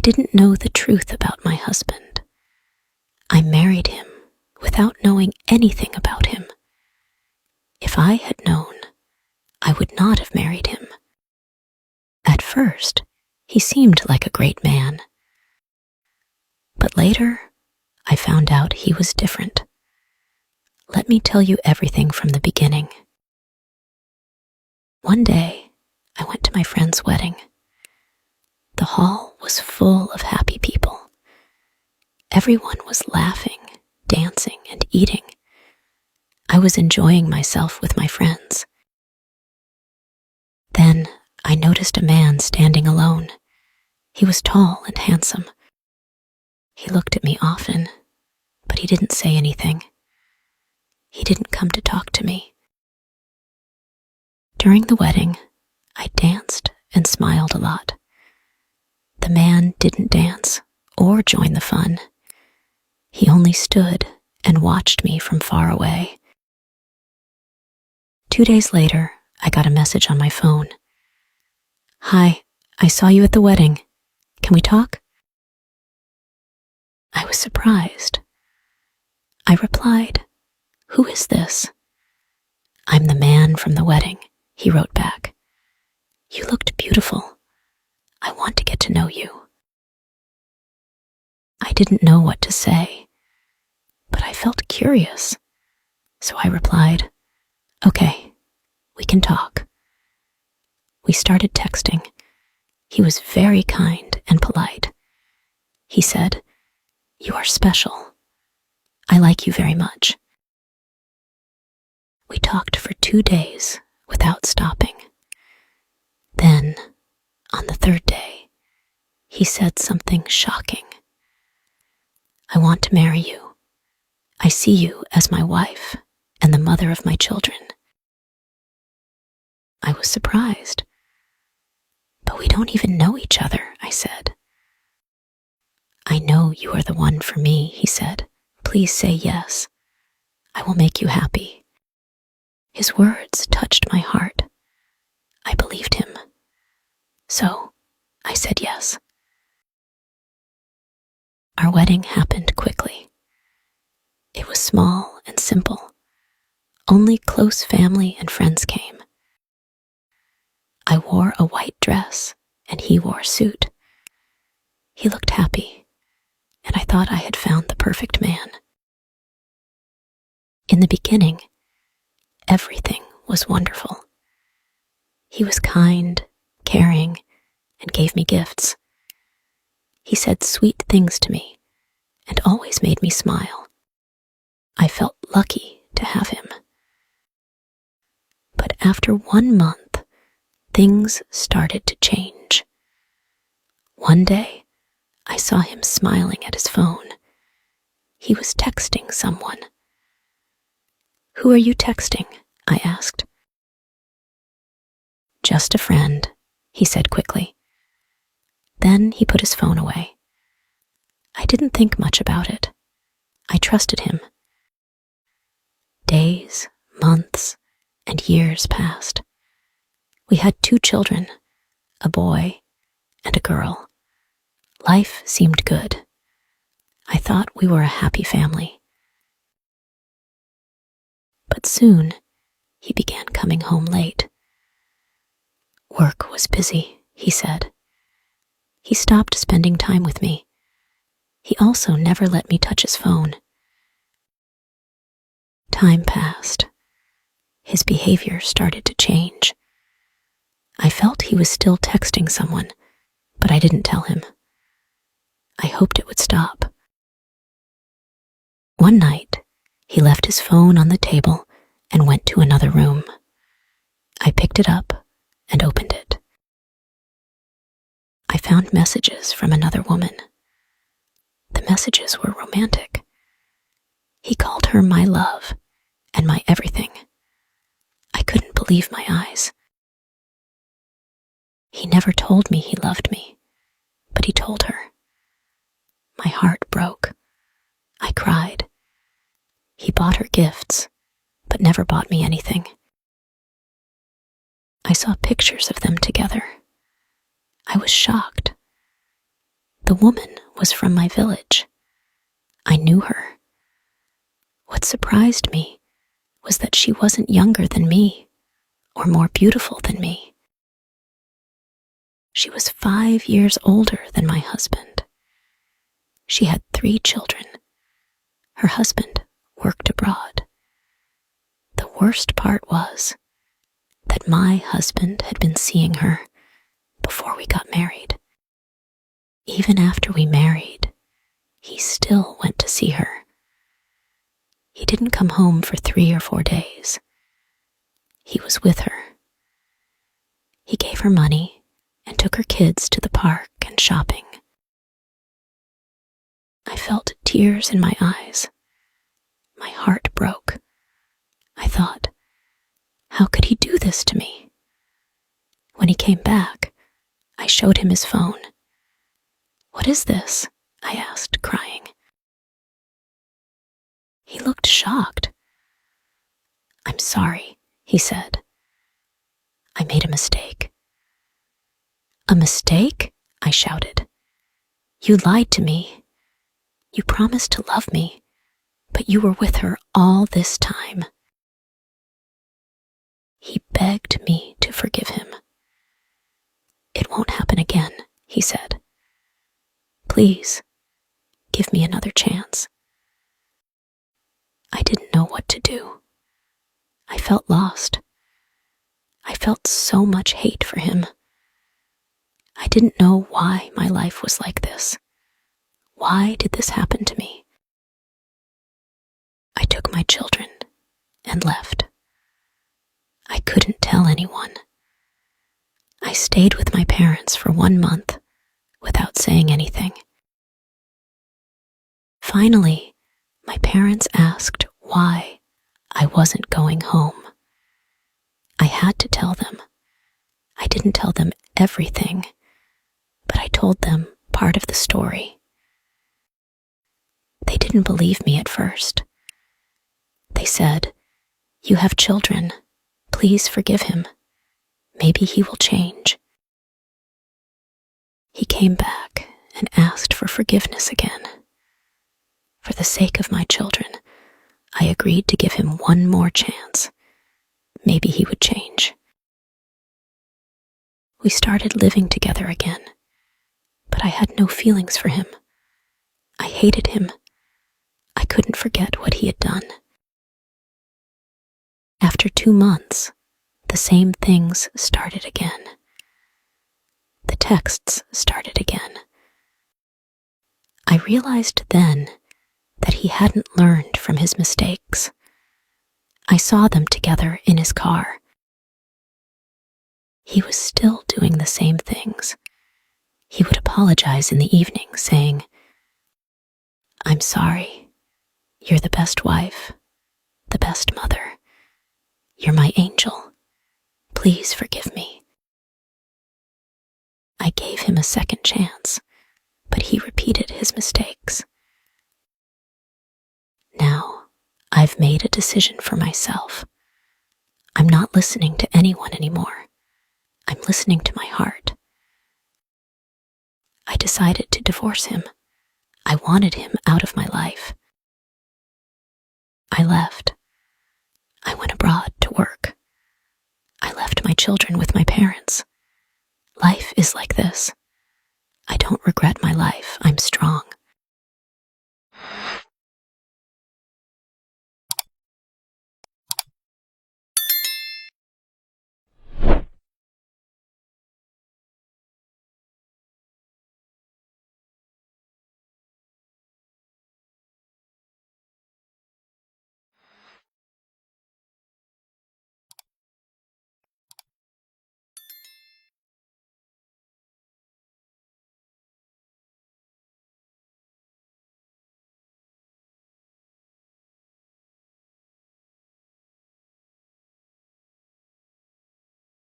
didn't know the truth about my husband. I married him without knowing anything about him. If I had known, I would not have married him. At first, he seemed like a great man. But later, I found out he was different. Let me tell you everything from the beginning. One day, I went to my friend's wedding. The hall was full of happy people. Everyone was laughing, dancing, and eating. I was enjoying myself with my friends. Then I noticed a man standing alone. He was tall and handsome. He looked at me often, but he didn't say anything. He didn't come to talk to me. During the wedding, I danced and smiled a lot. The man didn't dance or join the fun. He only stood and watched me from far away. 2 days later, I got a message on my phone. "Hi, I saw you at the wedding. Can we talk?" I was surprised. I replied, "Who is this?" "I'm the man from the wedding," he wrote back. "You looked beautiful. I want to get to know you." I didn't know what to say, but I felt curious. So I replied, "Okay, we can talk." We started texting. He was very kind and polite. He said, "You are special. I like you very much." We talked for 2 days without stopping. Then, on the 3rd day, he said something shocking. "I want to marry you. I see you as my wife and the mother of my children." I was surprised. "But we don't even know each other," I said. "I know you are the one for me," he said. "Please say yes. I will make you happy." His words touched my heart. I believed him. So I said yes. Our wedding happened quickly. It was small and simple. Only close family and friends came. I wore a white dress and he wore a suit. He looked happy, and I thought I had found the perfect man. In the beginning, everything was wonderful. He was kind, caring, and gave me gifts. He said sweet things to me and always made me smile. I felt lucky to have him. But after 1 month, things started to change. One day, I saw him smiling at his phone. He was texting someone. "Who are you texting?" I asked. "Just a friend," he said quickly. Then he put his phone away. I didn't think much about it. I trusted him. Days, months, and years passed. We had 2 children, a boy and a girl. Life seemed good. I thought we were a happy family. But soon, he began coming home late. Work was busy, he said. He stopped spending time with me. He also never let me touch his phone. Time passed. His behavior started to change. I felt he was still texting someone, but I didn't tell him. I hoped it would stop. One night, he left his phone on the table and went to another room. I picked it up and opened it. I found messages from another woman. The messages were romantic. He called her my love and my everything. I couldn't believe my eyes. He never told me he loved me, but he told her. My heart broke. I cried. He bought her gifts, but never bought me anything. I saw pictures of them together. I was shocked. The woman was from my village. I knew her. What surprised me was that she wasn't younger than me or more beautiful than me. She was 5 years older than my husband. She had 3 children. Her husband worked abroad. The worst part was that my husband had been seeing her before we got married. Even after we married, he still went to see her. He didn't come home for 3 or 4 days. He was with her. He gave her money and took her kids to the park and shopping. I felt tears in my eyes. My heart broke. I thought, how could he do this to me? When he came back, I showed him his phone. "What is this?" I asked, crying. He looked shocked. "I'm sorry," he said. "I made a mistake." "A mistake?" I shouted. "You lied to me. You promised to love me, but you were with her all this time." He begged me to forgive him. "It won't happen again," he said. "Please, give me another chance." I didn't know what to do. I felt lost. I felt so much hate for him. I didn't know why my life was like this. Why did this happen to me? I took my children and left. I couldn't tell anyone. I stayed with my parents for 1 month without saying anything. Finally, my parents asked why I wasn't going home. I had to tell them. I didn't tell them everything, but I told them part of the story. They didn't believe me at first. They said, "You have children. Please forgive him. Maybe he will change." He came back and asked for forgiveness again. For the sake of my children, I agreed to give him 1 more chance. Maybe he would change. We started living together again, but I had no feelings for him. I hated him. I couldn't forget what he had done. After 2 months, the same things started again. The texts started again. I realized then that he hadn't learned from his mistakes. I saw them together in his car. He was still doing the same things. He would apologize in the evening, saying, "I'm sorry. You're the best wife, the best mother. You're my angel. Please forgive me." I gave him a second chance, but he repeated his mistakes. Now, I've made a decision for myself. I'm not listening to anyone anymore. I'm listening to my heart. I decided to divorce him. I wanted him out of my life. I left. I went abroad to work. I left my children with my parents. Life is like this. I don't regret my life. I'm strong.